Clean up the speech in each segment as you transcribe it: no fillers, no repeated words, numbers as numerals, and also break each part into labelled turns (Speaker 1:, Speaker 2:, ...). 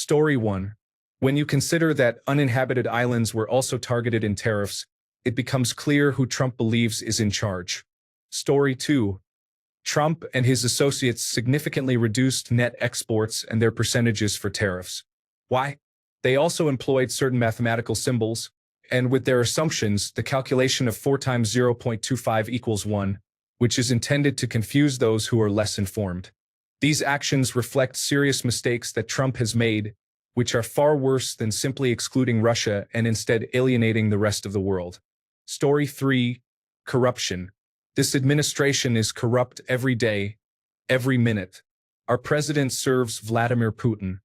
Speaker 1: Story 1. When you consider that uninhabited islands were also targeted in tariffs, it becomes clear who Trump believes is in charge. Story 2. Trump and his associates significantly reduced net exports and their percentages for tariffs. Why? They also employed certain mathematical symbols, and with their assumptions, the calculation of 4 times 0.25 equals 1, which is intended to confuse those who are less informed. These actions reflect serious mistakes that Trump has made, which are far worse than simply excluding Russia and instead alienating the rest of the world. Story 3. Corruption. This administration is corrupt every day, every minute. Our president serves Vladimir Putin.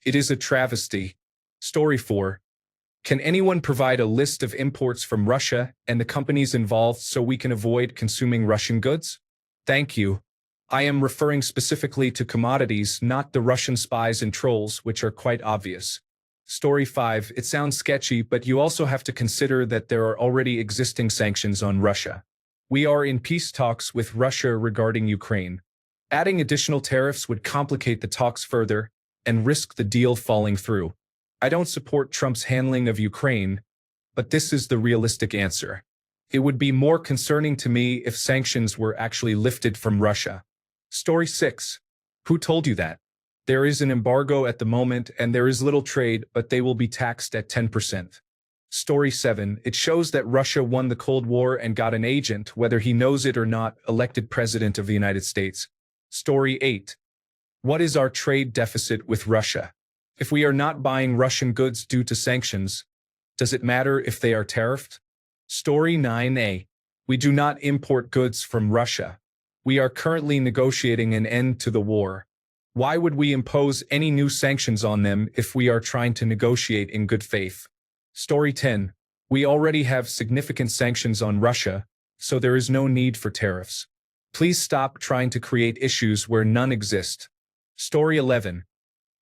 Speaker 1: It is a travesty. Story 4. Can anyone provide a list of imports from Russia and the companies involved so we can avoid consuming Russian goods? Thank you. I am referring specifically to commodities, not the Russian spies and trolls, which are quite obvious. Story 5. It sounds sketchy, but you also have to consider that there are already existing sanctions on Russia. We are in peace talks with Russia regarding Ukraine. Adding additional tariffs would complicate the talks further and risk the deal falling through. I don't support Trump's handling of Ukraine, but this is the realistic answer. It would be more concerning to me if sanctions were actually lifted from Russia. Story 6. Who told you that? There is an embargo at the moment and there is little trade, but they will be taxed at 10%. Story 7. It shows that Russia won the Cold War and got an agent, whether he knows it or not, elected president of the United States. Story 8. What is our trade deficit with Russia? If we are not buying Russian goods due to sanctions, does it matter if they are tariffed? Story 9a. We do not import goods from Russia. We are currently negotiating an end to the war. Why would we impose any new sanctions on them if we are trying to negotiate in good faith? Story 10. We already have significant sanctions on Russia, so there is no need for tariffs. Please stop trying to create issues where none exist. Story 11.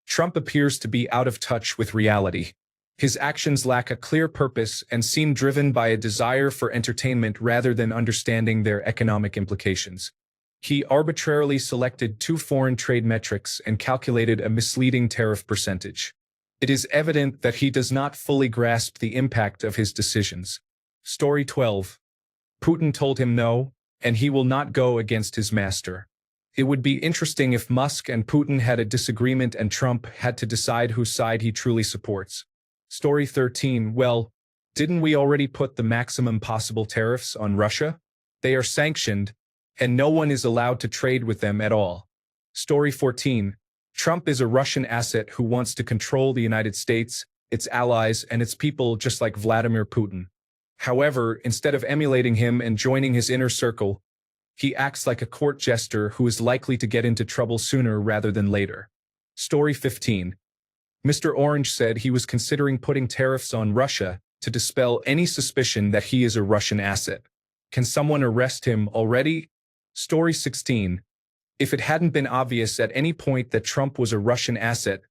Speaker 1: Trump appears to be out of touch with reality. His actions lack a clear purpose and seem driven by a desire for entertainment rather than understanding their economic implications. He arbitrarily selected 2 foreign trade metrics and calculated a misleading tariff percentage. It is evident that he does not fully grasp the impact of his decisions. Story 12. Putin told him no, and he will not go against his master. It would be interesting if Musk and Putin had a disagreement and Trump had to decide whose side he truly supports. Story 13. Well, didn't we already put the maximum possible tariffs on Russia? They are sanctioned, and no one is allowed to trade with them at all. Story 14. Trump is a Russian asset who wants to control the United States, its allies, and its people just like Vladimir Putin. However, instead of emulating him and joining his inner circle, he acts like a court jester who is likely to get into trouble sooner rather than later. Story 15. Mr. Orange said he was considering putting tariffs on Russia to dispel any suspicion that he is a Russian asset. Can someone arrest him already? Story 16. If it hadn't been obvious at any point that Trump was a Russian asset,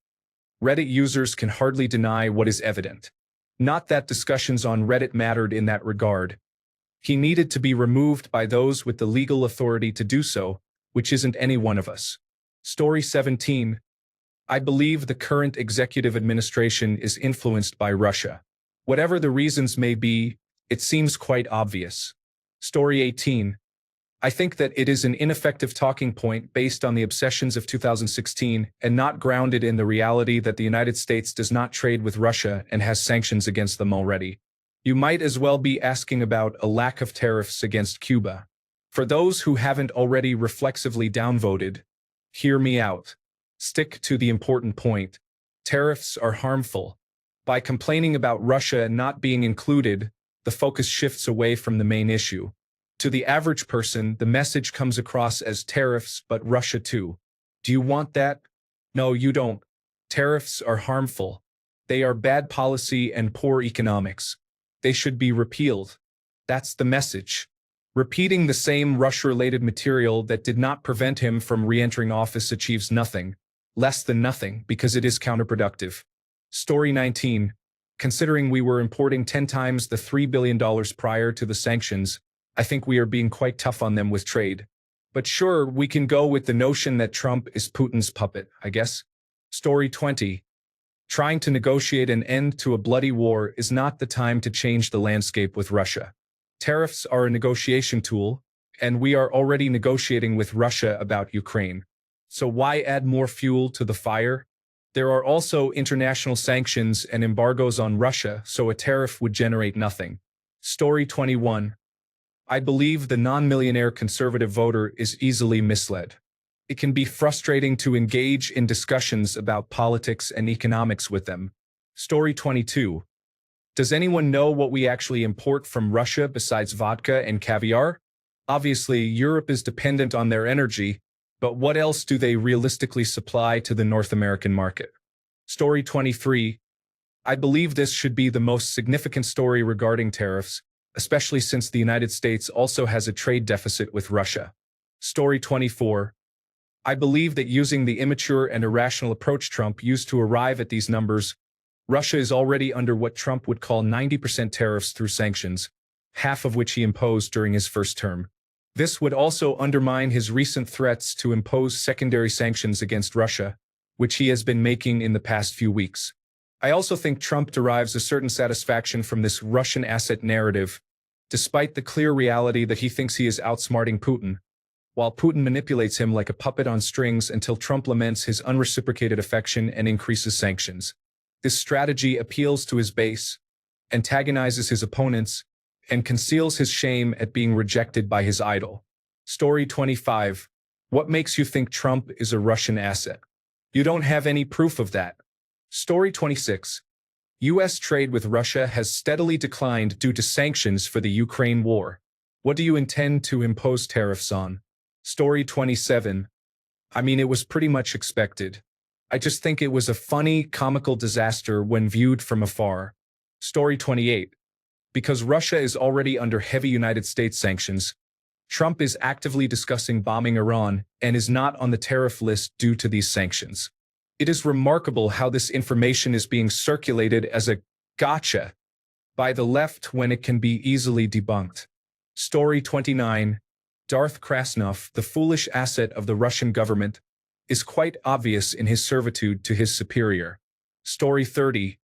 Speaker 1: Reddit users can hardly deny what is evident. Not that discussions on Reddit mattered in that regard. He needed to be removed by those with the legal authority to do so, which isn't any one of us. Story 17. I believe the current executive administration is influenced by Russia. Whatever the reasons may be, it seems quite obvious. Story 18. I think that it is an ineffective talking point based on the obsessions of 2016 and not grounded in the reality that the United States does not trade with Russia and has sanctions against them already. You might as well be asking about a lack of tariffs against Cuba. For those who haven't already reflexively downvoted, hear me out. Stick to the important point. Tariffs are harmful. By complaining about Russia not being included, the focus shifts away from the main issue. To the average person, the message comes across as tariffs, but Russia too. Do you want that? No, you don't. Tariffs are harmful. They are bad policy and poor economics. They should be repealed. That's the message. Repeating the same Russia-related material that did not prevent him from re-entering office achieves nothing, less than nothing, because it is counterproductive. Story 19. Considering we were importing 10 times the $3 billion prior to the sanctions, I think we are being quite tough on them with trade. But sure, we can go with the notion that Trump is Putin's puppet, I guess. Story 20. Trying to negotiate an end to a bloody war is not the time to change the landscape with Russia. Tariffs are a negotiation tool, and we are already negotiating with Russia about Ukraine. So why add more fuel to the fire? There are also international sanctions and embargoes on Russia, so a tariff would generate nothing. Story 21. I believe the non-millionaire conservative voter is easily misled. It can be frustrating to engage in discussions about politics and economics with them. Story 22. Does anyone know what we actually import from Russia besides vodka and caviar? Obviously, Europe is dependent on their energy, but what else do they realistically supply to the North American market? Story 23. I believe this should be the most significant story regarding tariffs, especially since the United States also has a trade deficit with Russia. Story 24. I believe that using the immature and irrational approach Trump used to arrive at these numbers, Russia is already under what Trump would call 90% tariffs through sanctions, half of which he imposed during his first term. This would also undermine his recent threats to impose secondary sanctions against Russia, which he has been making in the past few weeks. I also think Trump derives a certain satisfaction from this Russian asset narrative, despite the clear reality that he thinks he is outsmarting Putin, while Putin manipulates him like a puppet on strings until Trump laments his unreciprocated affection and increases sanctions. This strategy appeals to his base, antagonizes his opponents, and conceals his shame at being rejected by his idol. Story 25. What makes you think Trump is a Russian asset? You don't have any proof of that. Story 26. U.S. trade with Russia has steadily declined due to sanctions for the Ukraine war. What do you intend to impose tariffs on? Story 27. I mean, it was pretty much expected. I just think it was a funny, comical disaster when viewed from afar. Story 28. Because Russia is already under heavy United States sanctions, Trump is actively discussing bombing Iran and is not on the tariff list due to these sanctions. It is remarkable how this information is being circulated as a gotcha by the left when it can be easily debunked. Story 29. Darth Krasnov, the foolish asset of the Russian government, is quite obvious in his servitude to his superior. Story 30.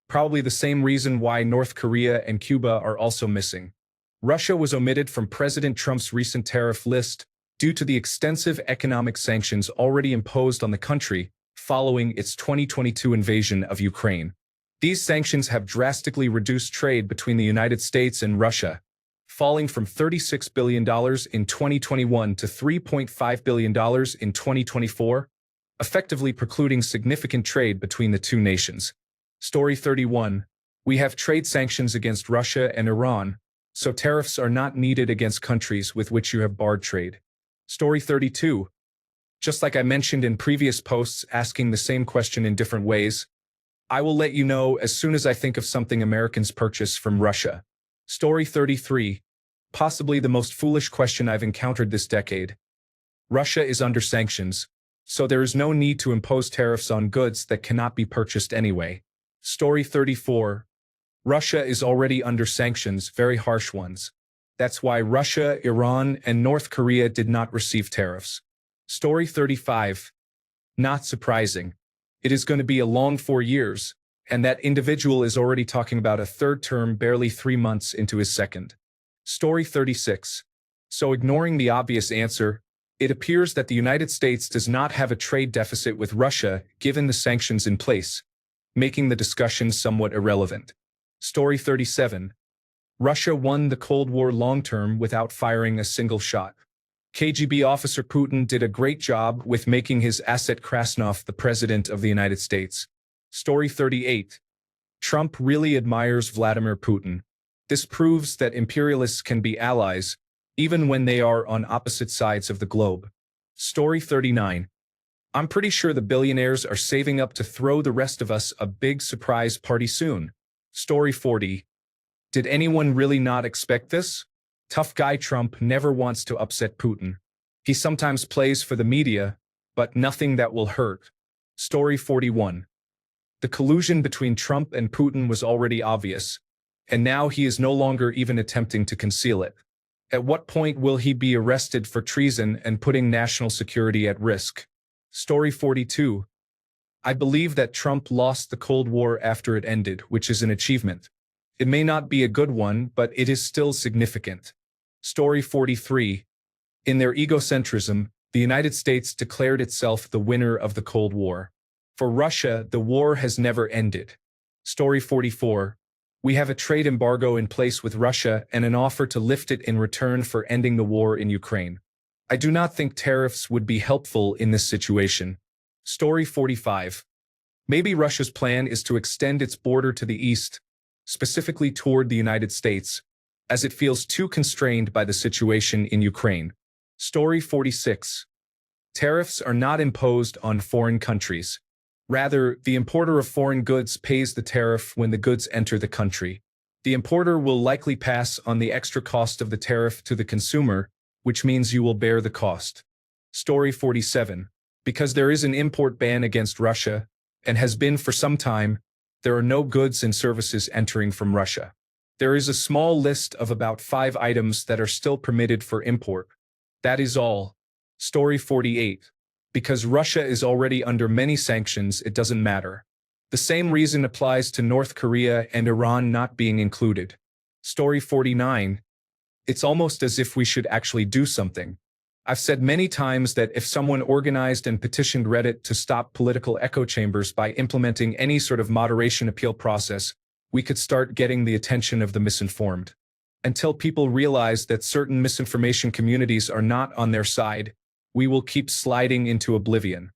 Speaker 1: Probably the same reason why North Korea and Cuba are also missing. Russia was omitted from President Trump's recent tariff list due to the extensive economic sanctions already imposed on the country following its 2022 invasion of Ukraine. These sanctions have drastically reduced trade between the United States and Russia, falling from $36 billion in 2021 to $3.5 billion in 2024, effectively precluding significant trade between the two nations. Story 31. We have trade sanctions against Russia and Iran, so tariffs are not needed against countries with which you have barred trade. Story 32. Just like I mentioned in previous posts asking the same question in different ways, I will let you know as soon as I think of something Americans purchase from Russia. Story 33. Possibly the most foolish question I've encountered this decade. Russia is under sanctions, so there is no need to impose tariffs on goods that cannot be purchased anyway. Story 34. Russia is already under sanctions, very harsh ones. That's why Russia, Iran, and North Korea did not receive tariffs. Story 35. Not surprising. It is going to be a long 4 years, and that individual is already talking about a third term barely 3 months into his second. Story 36. So ignoring the obvious answer, it appears that the United States does not have a trade deficit with Russia given the sanctions in place, making the discussion somewhat irrelevant. Story 37. Russia won the Cold War long-term without firing a single shot. KGB officer Putin did a great job with making his asset Krasnov the president of the United States. Story 38. Trump really admires Vladimir Putin. This proves that imperialists can be allies, even when they are on opposite sides of the globe. Story 39. I'm pretty sure the billionaires are saving up to throw the rest of us a big surprise party soon. Story 40. Did anyone really not expect this? Tough guy Trump never wants to upset Putin. He sometimes plays for the media, but nothing that will hurt. Story 41. The collusion between Trump and Putin was already obvious, and now he is no longer even attempting to conceal it. At what point will he be arrested for treason and putting national security at risk? Story 42. I believe that Trump lost the Cold War after it ended, which is an achievement. It may not be a good one, but it is still significant. Story 43. In their egocentrism, the United States declared itself the winner of the Cold War. For Russia, the war has never ended. Story 44. We have a trade embargo in place with Russia and an offer to lift it in return for ending the war in Ukraine. I do not think tariffs would be helpful in this situation. Story 45. Maybe Russia's plan is to extend its border to the east, specifically toward the United States, as it feels too constrained by the situation in Ukraine. Story 46. Tariffs are not imposed on foreign countries. Rather, the importer of foreign goods pays the tariff when the goods enter the country. The importer will likely pass on the extra cost of the tariff to the consumer, which means you will bear the cost. Story 47. Because there is an import ban against Russia, and has been for some time, there are no goods and services entering from Russia. There is a small list of about 5 items that are still permitted for import. That is all. Story 48. Because Russia is already under many sanctions, it doesn't matter. The same reason applies to North Korea and Iran not being included. Story 49. It's almost as if we should actually do something. I've said many times that if someone organized and petitioned Reddit to stop political echo chambers by implementing any sort of moderation appeal process, we could start getting the attention of the misinformed. Until people realize that certain misinformation communities are not on their side, we will keep sliding into oblivion.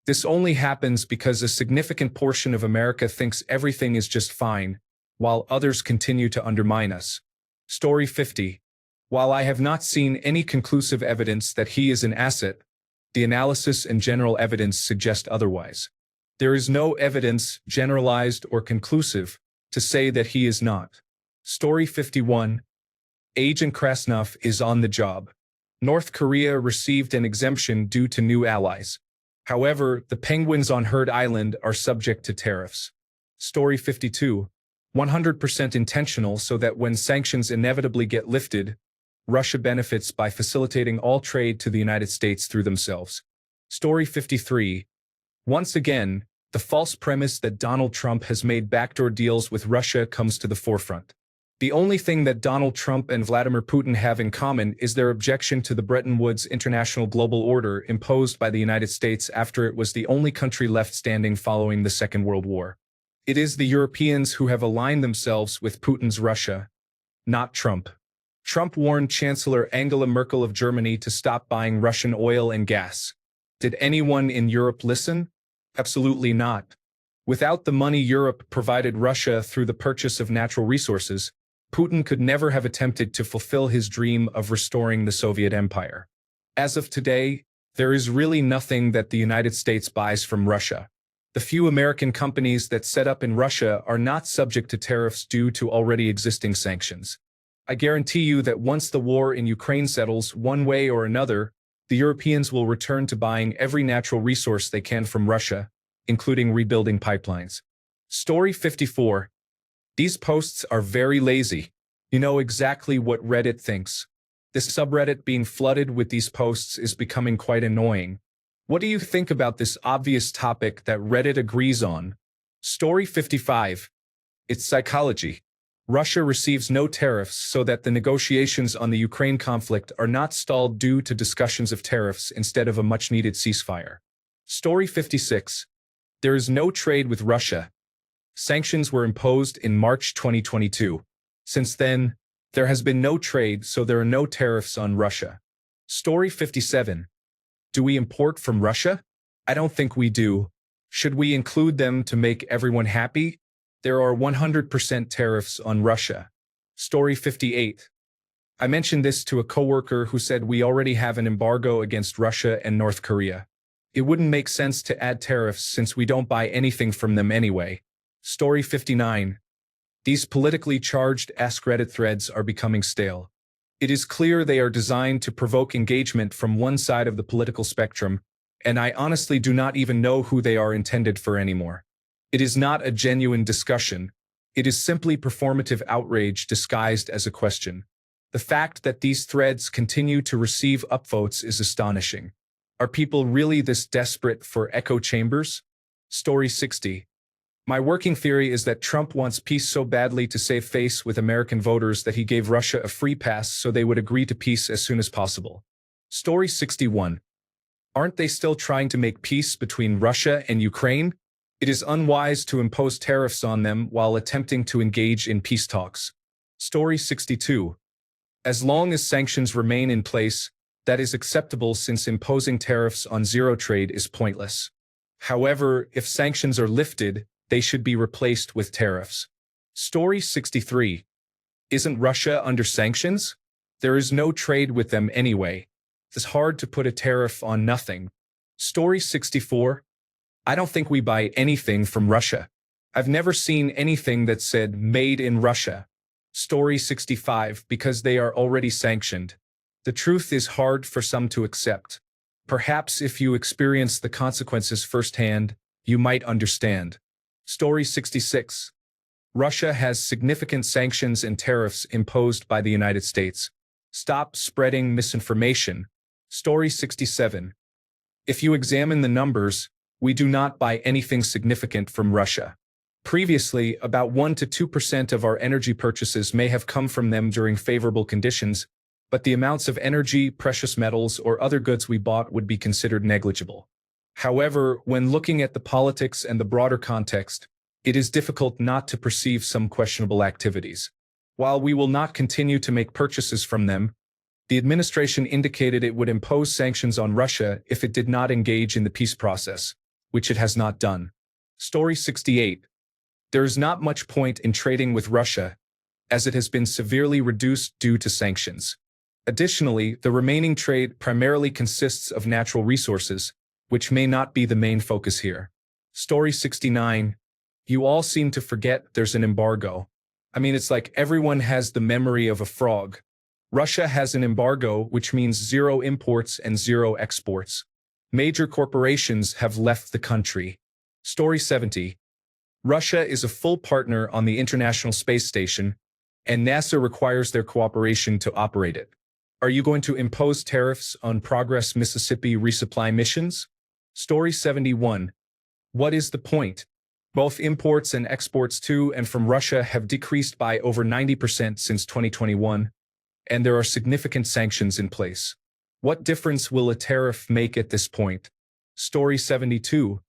Speaker 1: This only happens because a significant portion of America thinks everything is just fine, while others continue to undermine us. Story 50. While I have not seen any conclusive evidence that he is an asset, the analysis and general evidence suggest otherwise. There is no evidence, generalized or conclusive, to say that he is not. Story 51. Agent Krasnov is on the job. North Korea received an exemption due to new allies. However, the penguins on Heard Island are subject to tariffs. Story 52. 100% intentional so that when sanctions inevitably get lifted, Russia benefits by facilitating all trade to the United States through themselves. Story 53. Once again, the false premise that Donald Trump has made backdoor deals with Russia comes to the forefront. The only thing that Donald Trump and Vladimir Putin have in common is their objection to the Bretton Woods international global order imposed by the United States after it was the only country left standing following the Second World War. It is the Europeans who have aligned themselves with Putin's Russia, not Trump. Trump warned Chancellor Angela Merkel of Germany to stop buying Russian oil and gas. Did anyone in Europe listen? Absolutely not. Without the money Europe provided Russia through the purchase of natural resources, Putin could never have attempted to fulfill his dream of restoring the Soviet Empire. As of today, there is really nothing that the United States buys from Russia. The few American companies that set up in Russia are not subject to tariffs due to already existing sanctions. I guarantee you that once the war in Ukraine settles one way or another, the Europeans will return to buying every natural resource they can from Russia, including rebuilding pipelines. Story 54. These posts are very lazy. You know exactly what Reddit thinks. This subreddit being flooded with these posts is becoming quite annoying. What do you think about this obvious topic that Reddit agrees on? Story 55. It's psychology. Russia receives no tariffs so that the negotiations on the Ukraine conflict are not stalled due to discussions of tariffs instead of a much-needed ceasefire. Story 56. There is no trade with Russia. Sanctions were imposed in March 2022. Since then, there has been no trade, so there are no tariffs on Russia. Story 57. Do we import from Russia? I don't think we do. Should we include them to make everyone happy? There are 100% tariffs on Russia. Story 58. I mentioned this to a coworker who said we already have an embargo against Russia and North Korea. It wouldn't make sense to add tariffs since we don't buy anything from them anyway. Story 59. These politically charged AskReddit threads are becoming stale. It is clear they are designed to provoke engagement from one side of the political spectrum, and I honestly do not even know who they are intended for anymore. It is not a genuine discussion. It is simply performative outrage disguised as a question. The fact that these threads continue to receive upvotes is astonishing. Are people really this desperate for echo chambers? Story 60. My working theory is that Trump wants peace so badly to save face with American voters that he gave Russia a free pass so they would agree to peace as soon as possible. Story 61. Aren't they still trying to make peace between Russia and Ukraine? It is unwise to impose tariffs on them while attempting to engage in peace talks. Story 62. As long as sanctions remain in place, that is acceptable since imposing tariffs on zero trade is pointless. However, if sanctions are lifted, they should be replaced with tariffs. Story 63. Isn't Russia under sanctions? There is no trade with them anyway. It's hard to put a tariff on nothing. Story 64. I don't think we buy anything from Russia. I've never seen anything that said made in Russia. Story 65. Because they are already sanctioned. The truth is hard for some to accept. Perhaps if you experience the consequences firsthand, you might understand. Story 66. Russia has significant sanctions and tariffs imposed by the United States. Stop spreading misinformation. Story 67. If you examine the numbers, we do not buy anything significant from Russia. Previously, about 1 to 2% of our energy purchases may have come from them during favorable conditions, but the amounts of energy, precious metals, or other goods we bought would be considered negligible. However, when looking at the politics and the broader context, it is difficult not to perceive some questionable activities. While we will not continue to make purchases from them, the administration indicated it would impose sanctions on Russia if it did not engage in the peace process, which it has not done. Story 68. There is not much point in trading with Russia, as it has been severely reduced due to sanctions. Additionally, the remaining trade primarily consists of natural resources, which may not be the main focus here. Story 69. You all seem to forget there's an embargo. I mean, it's like everyone has the memory of a frog. Russia has an embargo, which means zero imports and zero exports. Major corporations have left the country. Story 70. Russia is a full partner on the International Space Station, and NASA requires their cooperation to operate it. Are you going to impose tariffs on Progress Mississippi resupply missions? Story 71. What is the point? Both imports and exports to and from Russia have decreased by over 90% since 2021, and there are significant sanctions in place. What difference will a tariff make at this point? Story 72.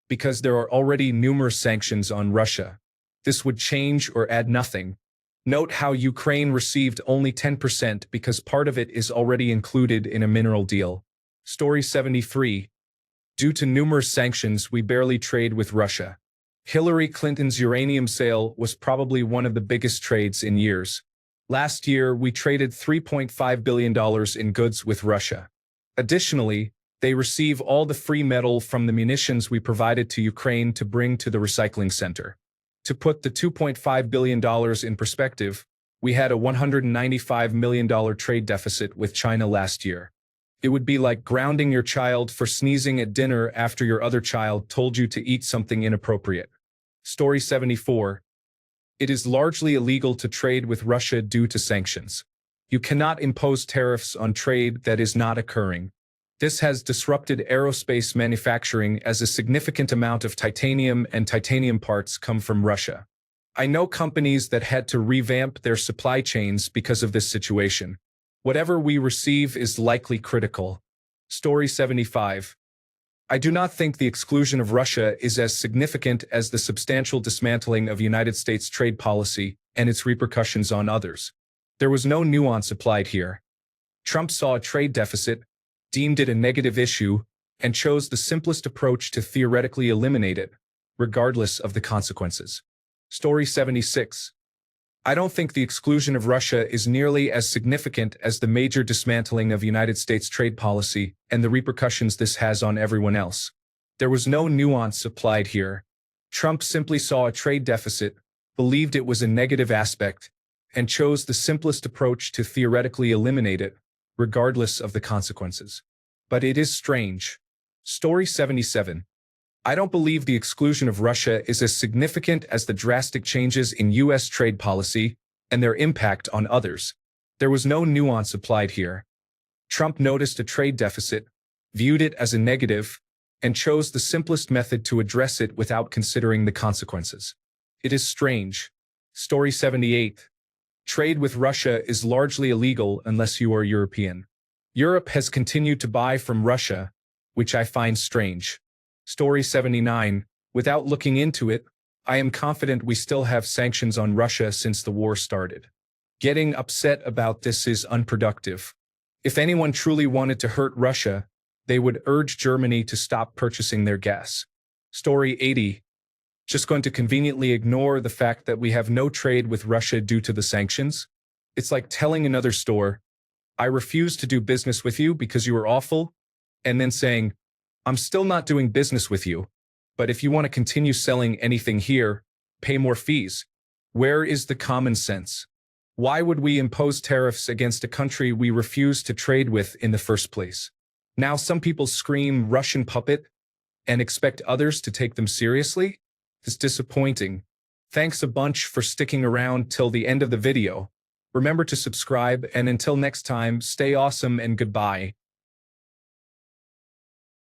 Speaker 1: Because there are already numerous sanctions on Russia. This would change or add nothing. Note how Ukraine received only 10% because part of it is already included in a mineral deal. Story 73. Due to numerous sanctions, we barely trade with Russia. Hillary Clinton's uranium sale was probably one of the biggest trades in years. Last year, we traded $3.5 billion in goods with Russia. Additionally, they receive all the free metal from the munitions we provided to Ukraine to bring to the recycling center. To put the $2.5 billion in perspective, we had a $195 million trade deficit with China last year. It would be like grounding your child for sneezing at dinner after your other child told you to eat something inappropriate. Story 74. It is largely illegal to trade with Russia due to sanctions. You cannot impose tariffs on trade that is not occurring. This has disrupted aerospace manufacturing as a significant amount of titanium and titanium parts come from Russia. I know companies that had to revamp their supply chains because of this situation. Whatever we receive is likely critical. Story 75. I do not think the exclusion of Russia is as significant as the substantial dismantling of United States trade policy and its repercussions on others. There was no nuance applied here. Trump saw a trade deficit, deemed it a negative issue, and chose the simplest approach to theoretically eliminate it, regardless of the consequences. Story 76. I don't think the exclusion of Russia is nearly as significant as the major dismantling of United States trade policy and the repercussions this has on everyone else. There was no nuance applied here. Trump simply saw a trade deficit, believed it was a negative aspect, and chose the simplest approach to theoretically eliminate it, regardless of the consequences. But it is strange. Story 77. I don't believe the exclusion of Russia is as significant as the drastic changes in U.S. trade policy and their impact on others. There was no nuance applied here. Trump noticed a trade deficit, viewed it as a negative, and chose the simplest method to address it without considering the consequences. It is strange. Story 78. Trade with Russia is largely illegal unless you are European. Europe has continued to buy from Russia, which I find strange. Story 79. Without looking into it, I am confident we still have sanctions on Russia since the war started. Getting upset about this is unproductive. If anyone truly wanted to hurt Russia, they would urge Germany to stop purchasing their gas. Story 80. Just going to conveniently ignore the fact that we have no trade with Russia due to the sanctions? It's like telling another store, I refuse to do business with you because you are awful, and then saying, I'm still not doing business with you, but if you want to continue selling anything here, pay more fees. Where is the common sense? Why would we impose tariffs against a country we refuse to trade with in the first place? Now some people scream Russian puppet and expect others to take them seriously? It's disappointing. Thanks a bunch for sticking around till the end of the video. Remember to subscribe, and until next time, stay awesome and goodbye.